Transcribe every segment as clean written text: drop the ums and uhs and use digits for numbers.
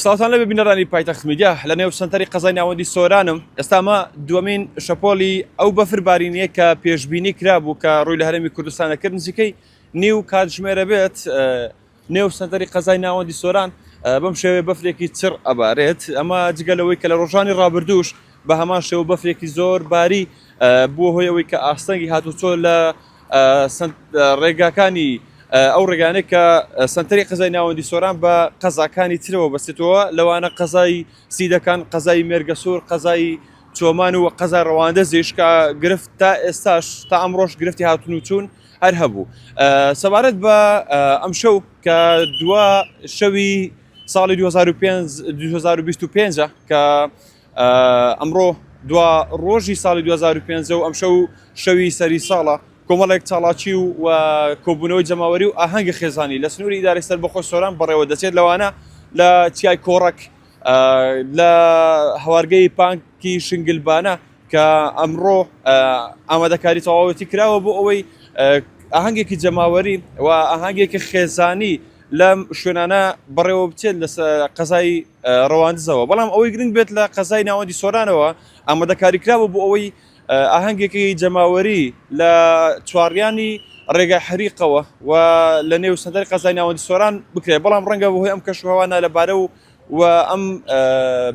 ساڵتان لە ببینەرانی پایتەخت میدیا لە نێو سنتەری قەزای ناوەندی سۆرانم ئێستامە دووەمین شەپۆلی ئەو بەفربارینەیە کە پێشبینی کرابوو کە ڕووی لە هەرێمی کوردستانەکرد نزیکەی نیو کاتژمێرە بێت نێو سنتەری قەزای ناوەندی سۆران بەم شێوەیە بەفرێکی چڕ ئەبارێت ئەمە جگەلەوەی کە لە ڕۆژانی ڕابردووش بە هەمان شێوە بەفرێکی زۆر باری بووە هۆی ئەوەی کە ئاستەنگی هاتوچۆ لە ڕێگاکانی ئەو ڕێگانەی کە سنتەری قەزای ناوەندی سۆران بە قەزاکانی ترەوە بەستێتەوە لەوانە قەزای سیدەکان، قەزای مێرگەسوور، قەزای چۆمان و قەزای ڕەواندەزیش کە گرفت تا ئێستاش تا ئەمڕۆژ گرفتی هاتون و چوون هەر هەبوو. سەبارەت بە ئەم شەو کە دووە شەوی ساڵی 2025 کە ئەمڕۆ دوا ڕۆژی ساڵی 2005 و ئەم شەوی سەری ساڵە کۆمەڵێک چاڵاچی و کۆبوونەوەی جەماوەری و ئاهەنگی خێزانی لە سنووری ئیدارەی سەربەخۆ سۆران بەڕێوە دەچێت لەوانە لە چیای کۆڕک لە هەوارگەی پانکی شنگلبانە کە ئەمڕۆ ئامادەکاری تەواوەتی کراوە بۆ ئەوەی ئاهەنگێکی جەماوەری و ئاهەنگێکی خێزانی لەم شوێنانە بەڕێوە بچێت لە قەزای ڕەواندزەوە، بەڵام ئەوەی گرنگ بێت لە قەزای ناوەندی سۆرانەوە ئامادەکاری کراوە بۆ ئەوەی ئاهەنگێکی جەماوەری لە چواڕیانی ڕێگای حەریقەوە و لە نێو سنتەری قەزای ناوەندی سۆران بکرێت، بەڵام ڕەنگە بەهۆی ئەم کەشوهەوانە لەبارە و ئەم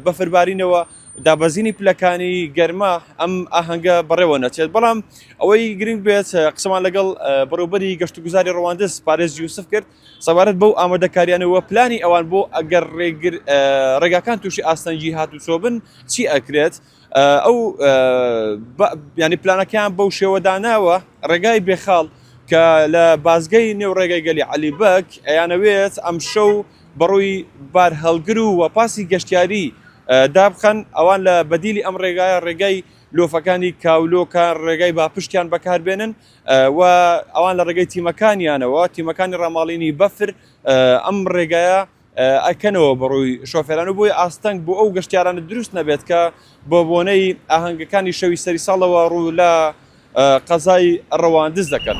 بەفربارینەوە دابەزینی پلەکانی گەرما ئەم ئاهەنگە بەڕێوە نەچێت. بەڵام ئەوەی گرنگ بێت قسەمان لەگەڵ بەڕێوەبەری گەشت و گوزاری ڕەواندز پارێز یوسف کرد سەبارەت بەو ئامادەکاریانەوە پلانی ئەوان بۆ ئەگەر ڕێگاکان تووشی ئاستەنگی هاتوچۆ بن چی ئەکرێت. ئەو ینی پلانەکەیان بەو شێوەداناوە ڕێگای بێخاڵ کە لە بازگەی نێو ڕێگای گەلی عەلیبەک ئەیانەوێت ئەم شەو بەڕووی بار هەڵگر و پاسی گەشتیاری دابخەن ئەوان لە بەدیلی ئەم ڕێگایە ڕێگای لۆفەکانی کاولۆکان ڕێگای باپشتیان بەکاربێنن و ئەوان لە ڕێگەی تیمەکانیانەوە تیمەکانی ڕاماڵینی بەفر ئەم ڕێگایە ئەکەنەوە بەڕووی شۆفێران و بۆی ئاستەنگ بۆ ئەو گەشتیارانە دروست نەبێت کە بۆ بۆنەی ئاهەنگەکانی شەوی سەری ساڵەوە ڕوو لە قەزای ڕەواندز دەکەن.